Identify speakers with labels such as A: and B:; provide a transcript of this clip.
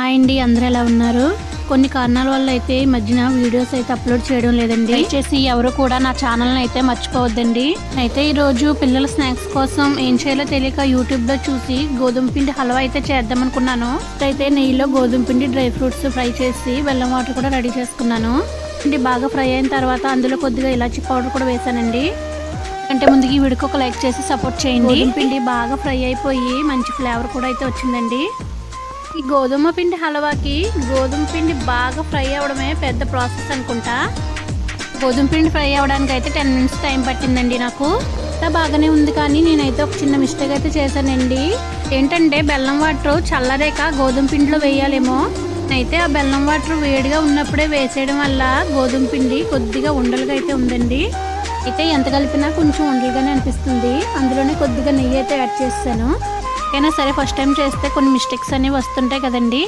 A: Hi అండి, అందరూ ఎలా ఉన్నారు? కొన్ని కారణాల వల్ల అయితే ఈ మధ్యన వీడియోస్ అయితే అప్లోడ్ చేయడం లేదండి. దయచేసి ఎవరు కూడా నా ఛానల్ని అయితే మర్చిపోవద్దండి. అయితే ఈరోజు పిల్లల స్నాక్స్ కోసం ఏం చేయాలో తెలియక యూట్యూబ్లో చూసి గోధుమ పిండి హల్వా అయితే చేద్దాం అనుకున్నాను. అయితే నెయ్యిలో గోధుమ పిండి డ్రై ఫ్రూట్స్ ఫ్రై చేసి బెల్లం వాటర్ కూడా రెడీ చేసుకున్నాను. పిండి బాగా ఫ్రై అయిన తర్వాత అందులో కొద్దిగా ఇలాచీ పౌడర్ కూడా వేసానండి. అంటే ముందుకి ఈ వీడియోకి ఒక లైక్ చేసి సపోర్ట్ చేయండి. గోధుమ పిండి బాగా ఫ్రై అయిపోయి మంచి ఫ్లేవర్ కూడా అయితే వచ్చిందండి. ఈ గోధుమ పిండి హల్వాకి గోధుమ పిండి బాగా ఫ్రై అవ్వడమే పెద్ద ప్రాసెస్ అనుకుంటా. గోధుమ పిండి ఫ్రై అవ్వడానికి అయితే 10 మినిట్స్ టైం పట్టిందండి నాకు. అంతా బాగానే ఉంది, కానీ నేనైతే ఒక చిన్న మిస్టేక్ అయితే చేశానండి. ఏంటంటే బెల్లం వాటర్ చల్లరేక గోధుమ పిండిలో వేయాలేమో. అయితే ఆ బెల్లం వాటర్ వేడిగా ఉన్నప్పుడే వేసేయడం వల్ల గోధుమ పిండి కొద్దిగా ఉండలుగా అయితే ఉందండి. అయితే ఎంత కలిపినా కొంచెం ఉండలుగానే అనిపిస్తుంది. అందులోనే కొద్దిగా నెయ్యి అయితే యాడ్ చేస్తాను. అయినా సరే ఫస్ట్ టైం చేస్తే కొన్ని మిస్టేక్స్ అనేవి వస్తుంటాయి కదండి.